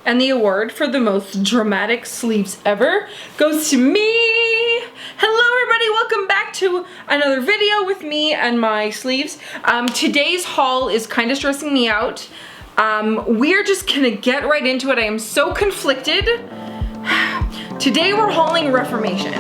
And the award for the most dramatic sleeves ever goes to me. Hello everybody, welcome back to another video with me and my sleeves. Today's haul is kind of stressing me out. We are just gonna get right into it. I am so conflicted. Today we're hauling Reformation.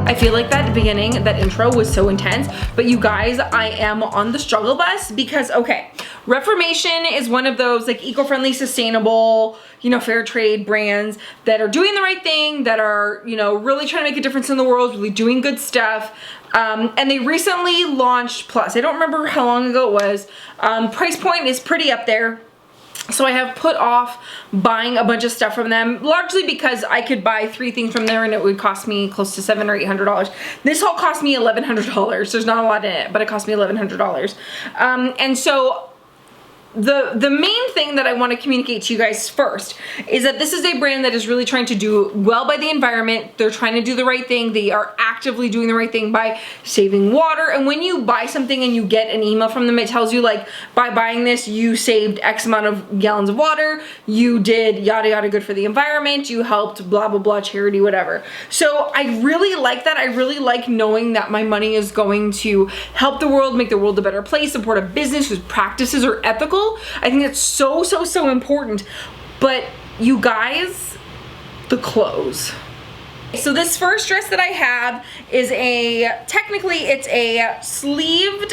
I feel like that beginning, that intro was so intense, but you guys, I am on the struggle bus because, okay, Reformation is one of those like eco-friendly, sustainable, you know, fair trade brands that are doing the right thing, that are, you know, really trying to make a difference in the world, really doing good stuff. And they recently launched Plus. I don't remember how long ago it was. Price point is pretty up there. So I have put off buying a bunch of stuff from them, largely because I could buy 3 things from there and it would cost me close to $700 or $800. This haul cost me $1,100. There's not a lot in it, but it cost me $1,100. And so the main thing that I want to communicate to you guys first is that this is a brand that is really trying to do well by the environment. They're trying to do the right thing. They are actively doing the right thing by saving water. And when you buy something and you get an email from them, it tells you like, by buying this, you saved X amount of gallons of water, you did yada yada good for the environment, you helped blah blah blah charity, whatever. So I really like that. I really like knowing that my money is going to help the world, make the world a better place, support a business whose practices are ethical. I think that's so important. But you guys, the clothes. So this first dress that I have is technically it's a sleeved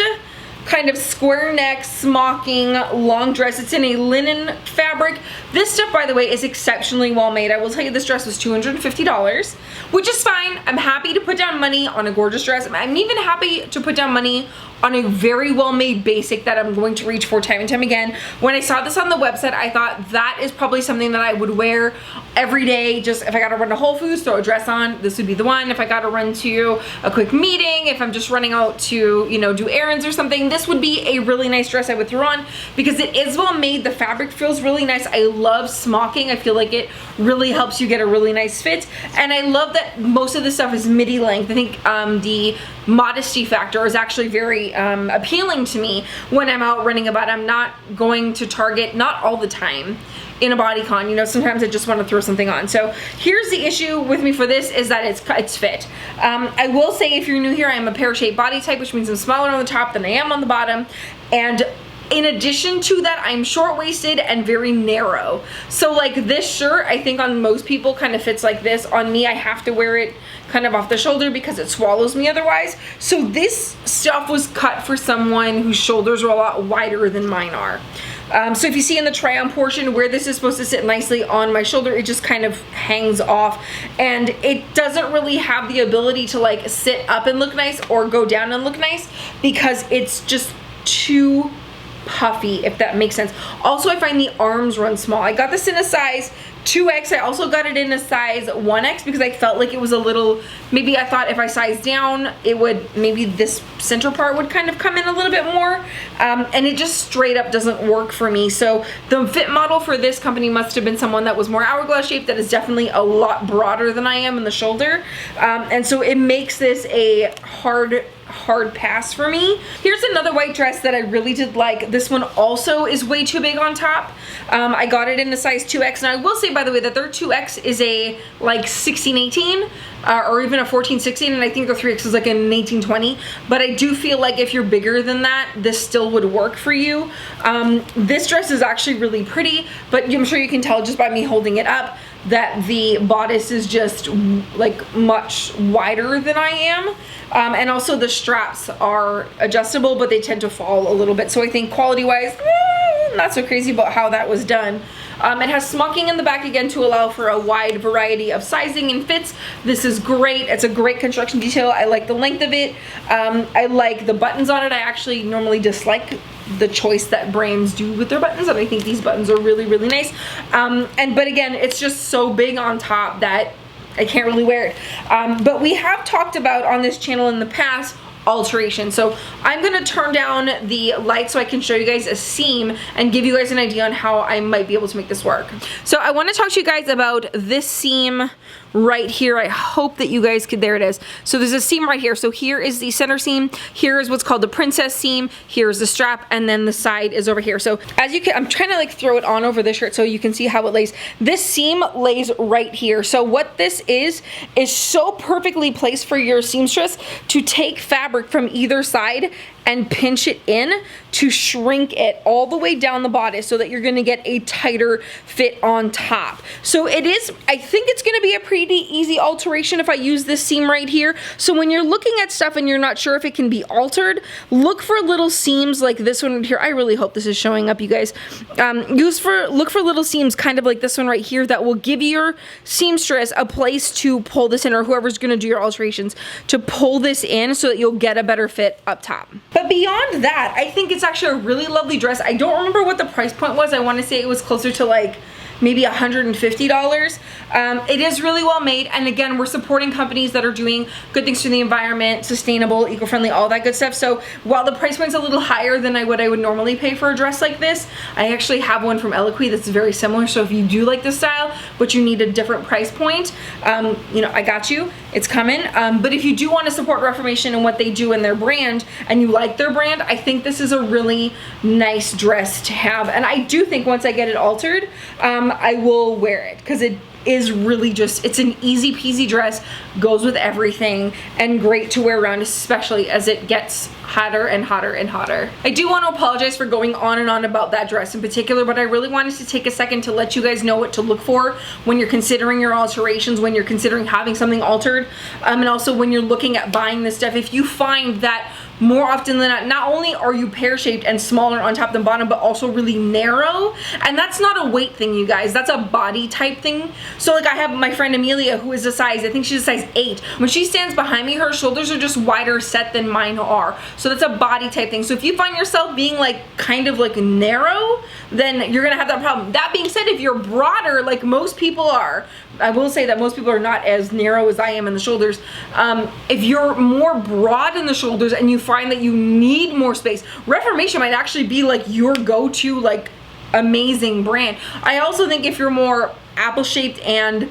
kind of square neck smocking long dress. It's in a linen fabric. This stuff, by the way, is exceptionally well made. I will tell you this dress was $250, which is fine. I'm happy to put down money on a gorgeous dress. I'm even happy to put down money on a very well-made basic that I'm going to reach for time and time again. When I saw this on the website, I thought that is probably something that I would wear every day. Just if I gotta run to Whole Foods, throw a dress on, this would be the one. If I gotta run to a quick meeting, if I'm just running out to, you know, do errands or something, this would be a really nice dress I would throw on because it is well made. The fabric feels really nice. I love smocking. I feel like it really helps you get a really nice fit. And I love that most of the stuff is midi length. I think the modesty factor is actually very appealing to me when I'm out running about. I'm not going to Target, not all the time, in a bodycon. You know, sometimes I just want to throw something on. So here's the issue with me for this is that it's fit. I will say, if you're new here, I am a pear-shaped body type, which means I'm smaller on the top than I am on the bottom. And in addition to that, I'm short-waisted and very narrow. So like this shirt, I think on most people kind of fits like this. On me, I have to wear it kind of off the shoulder because it swallows me otherwise. So this stuff was cut for someone whose shoulders are a lot wider than mine are. So if you see in the try-on portion where this is supposed to sit nicely on my shoulder, it just kind of hangs off, and it doesn't really have the ability to like sit up and look nice or go down and look nice because it's just too puffy, if that makes sense. Also, I find the arms run small. I got this in a size 2X. I also got it in a size 1X because I felt like it was a little, maybe I thought if I sized down, it would, maybe this center part would kind of come in a little bit more. And it just straight up doesn't work for me. So the fit model for this company must have been someone that was more hourglass shaped, that is definitely a lot broader than I am in the shoulder. And so it makes this a hard pass for me. Here's another white dress that I really did like. This one also is way too big on top. I got it in a size 2X, and I will say, by the way, that their 2X is a like 16-18 or even a 14-16, and I think their 3X is like an 18-20, but I do feel like if you're bigger than that, this still would work for you. This dress is actually really pretty, but I'm sure you can tell just by me holding it up that the bodice is just like much wider than I am. And also the straps are adjustable, but they tend to fall a little bit. So I think quality wise, not so crazy about how that was done. It has smocking in the back again to allow for a wide variety of sizing and fits. This is great. It's a great construction detail. I like the length of it. I like the buttons on it. I actually normally dislike the choice that brands do with their buttons, and I think these buttons are really nice. But again, it's just so big on top that I can't really wear it. But we have talked about on this channel in the past alteration. So I'm gonna turn down the light so I can show you guys a seam and give you guys an idea on how I might be able to make this work. So I want to talk to you guys about this seam right here. I hope that you guys could, there it is. So there's a seam right here. So here is the center seam. Here is what's called the princess seam. Here's the strap, and then the side is over here. So as you can, I'm trying to like throw it on over this shirt so you can see how it lays. This seam lays right here. So what this is so perfectly placed for your seamstress to take fabric from either side and pinch it in to shrink it all the way down the bodice so that you're gonna get a tighter fit on top. So it is, I think it's gonna be a pretty easy alteration if I use this seam right here. So when you're looking at stuff and you're not sure if it can be altered, look for little seams like this one right here. I really hope this is showing up, you guys. Look for little seams kind of like this one right here that will give your seamstress a place to pull this in, or whoever's gonna do your alterations, to pull this in so that you'll get a better fit up top. But beyond that, I think it's actually a really lovely dress. I don't remember what the price point was. I want to say it was closer to like maybe $150. It is really well made, and again, we're supporting companies that are doing good things for the environment, sustainable, eco-friendly, all that good stuff. So while the price point's a little higher than what I would normally pay for a dress like this, I actually have one from Eloquii that's very similar. So if you do like this style but you need a different price point, you know, I got you, it's coming. But if you do want to support Reformation and what they do in their brand, and you like their brand, I think this is a really nice dress to have. And I do think once I get it altered, I will wear it, because it is really just, it's an easy peasy dress, goes with everything, and great to wear around, especially as it gets hotter and hotter and hotter. I do want to apologize for going on and on about that dress in particular, but I really wanted to take a second to let you guys know what to look for when you're considering your alterations, when you're considering having something altered, and also when you're looking at buying this stuff. If you find that more often than not only are you pear-shaped and smaller on top than bottom, but also really narrow, and that's not a weight thing, you guys, that's a body type thing. So like I have my friend Amelia, who is a size, I think she's a size 8. When she stands behind me, her shoulders are just wider set than mine are. So that's a body type thing. So if you find yourself being like kind of like narrow, then you're gonna have that problem. That being said, if you're broader like most people are, I will say that most people are not as narrow as I am in the shoulders. If you're more broad in the shoulders and you find that you need more space, Reformation might actually be like your go-to like amazing brand. I also think if you're more apple shaped and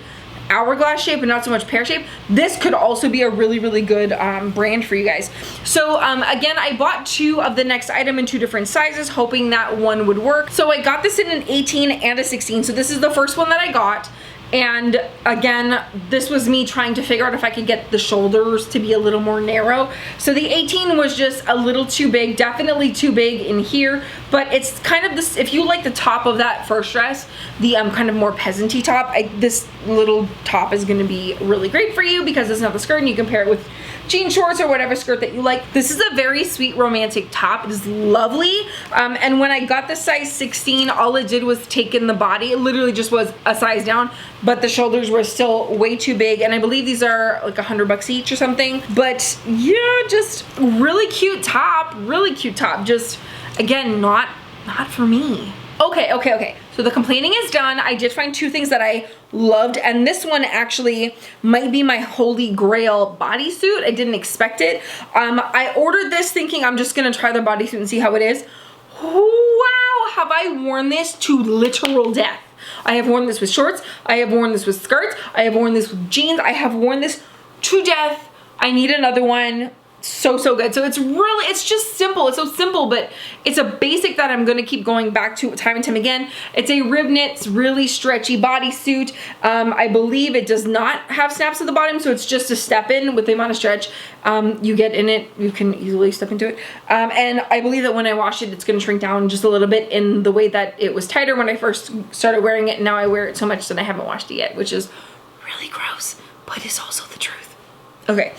hourglass shape and not so much pear shape, this could also be a really, really good brand for you guys. So again, I bought 2 of the next item in 2 different sizes, hoping that one would work. So I got this in an 18 and a 16. So this is the first one that I got. And again, this was me trying to figure out if I could get the shoulders to be a little more narrow. So the 18 was just a little too big, definitely too big in here, but it's kind of this, if you like the top of that first dress, the kind of more peasant-y top, this little top is gonna be really great for you because it's not the skirt, and you can pair it with jean shorts or whatever skirt that you like. This is a very sweet romantic top. It is lovely. And when I got the size 16, all it did was take in the body. It literally just was a size down, but the shoulders were still way too big. And I believe these are like $100 each or something. But yeah, just really cute top, really cute top. Just again, not for me. Okay. So the complaining is done. I did find 2 things that I loved, and this one actually might be my holy grail bodysuit. I didn't expect it. I ordered this thinking I'm just gonna try the bodysuit and see how it is. Wow, have I worn this to literal death. I have worn this with shorts, I have worn this with skirts, I have worn this with jeans, I have worn this to death. I need another one. So good. So it's just simple. It's so simple, but it's a basic that I'm gonna keep going back to time and time again. It's a rib knit, really stretchy bodysuit. I believe it does not have snaps at the bottom, so it's just a step in with the amount of stretch you get in it. You can easily step into it. And I believe that when I wash it, it's gonna shrink down just a little bit in the way that it was tighter when I first started wearing it. And now I wear it so much that I haven't washed it yet, which is really gross, but it's also the truth. Okay.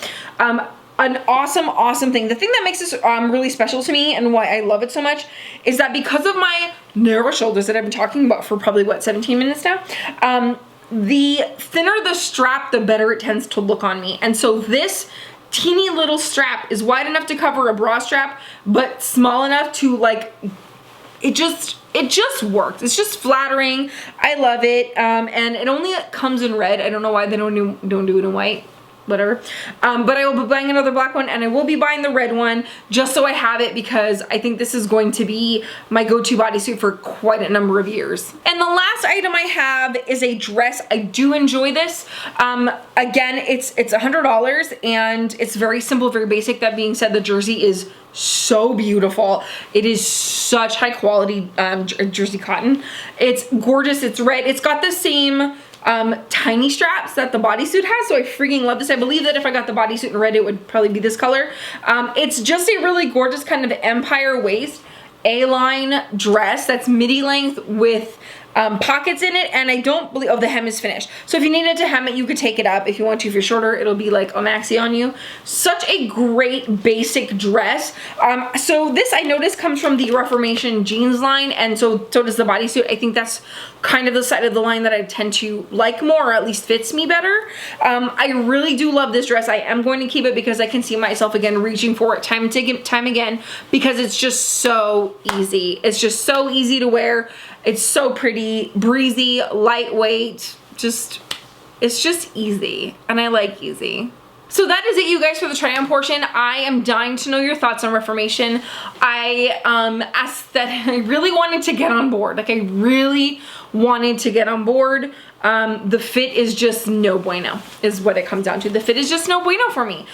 An awesome thing. The thing that makes this really special to me and why I love it so much is that because of my narrow shoulders that I've been talking about for probably, what, 17 minutes now? The thinner the strap, the better it tends to look on me. And so this teeny little strap is wide enough to cover a bra strap, but small enough to like, it just works. It's just flattering. I love it. And it only comes in red. I don't know why they don't do it in white. whatever. But I will be buying another black one, and I will be buying the red one just so I have it, because I think this is going to be my go-to bodysuit for quite a number of years. And the last item I have is a dress. I do enjoy this. Again, it's $100 and it's very simple, very basic. That being said, the jersey is so beautiful. It is such high quality jersey cotton. It's gorgeous. It's red. It's got the same tiny straps that the bodysuit has, so I freaking love this. I believe that if I got the bodysuit in red, it would probably be this color. It's just a really gorgeous kind of empire waist A-line dress that's midi length with pockets in it, and I don't believe, oh, the hem is finished. So if you needed to hem it, you could take it up. If you want to, if you're shorter, it'll be like a maxi on you. Such a great basic dress. So this, I noticed, comes from the Reformation jeans line, and so does the bodysuit. I think that's kind of the side of the line that I tend to like more, or at least fits me better. I really do love this dress. I am going to keep it because I can see myself again reaching for it time and time again, because it's just so easy. It's just so easy to wear. It's so pretty, breezy, lightweight, it's just easy, and I like easy. So that is it, you guys, for the try on portion. I am dying to know your thoughts on Reformation. I asked that I really wanted to get on board. Like, I really wanted to get on board. The fit is just no bueno, is what it comes down to. The fit is just no bueno for me.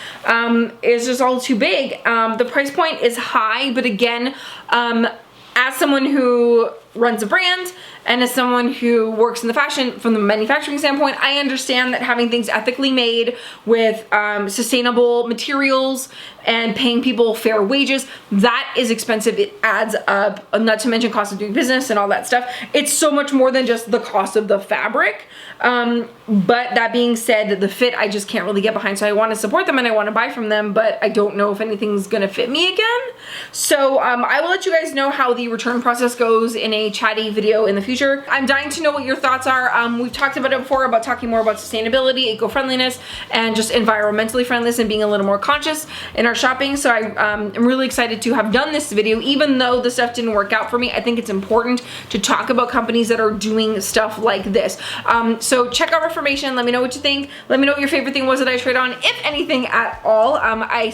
It's just all too big. The price point is high, but again, as someone who runs a brand and as someone who works in the fashion from the manufacturing standpoint, I understand that having things ethically made with sustainable materials and paying people fair wages, that is expensive. It adds up, not to mention cost of doing business and all that stuff. It's so much more than just the cost of the fabric. But that being said, the fit I just can't really get behind. So I want to support them and I want to buy from them, but I don't know if anything's gonna fit me again. So I will let you guys know how the return process goes in a chatty video in the future. I'm dying to know what your thoughts are. We've talked about it before, about talking more about sustainability, eco-friendliness, and just environmentally friendliness and being a little more conscious in our shopping. So I'm really excited to have done this video, even though the stuff didn't work out for me. I think it's important to talk about companies that are doing stuff like this. So check out Reformation. Let me know what you think. Let me know what your favorite thing was that I tried on, if anything at all.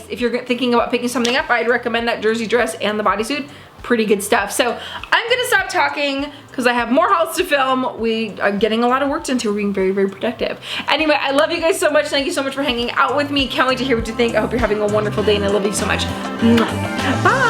If you're thinking about picking something up, I'd recommend that jersey dress and the bodysuit. Pretty good stuff. So I'm gonna stop talking because I have more hauls to film. We are getting a lot of work done too. We're being very, very productive. Anyway, I love you guys so much. Thank you so much for hanging out with me. Can't wait to hear what you think. I hope you're having a wonderful day, and I love you so much. Bye.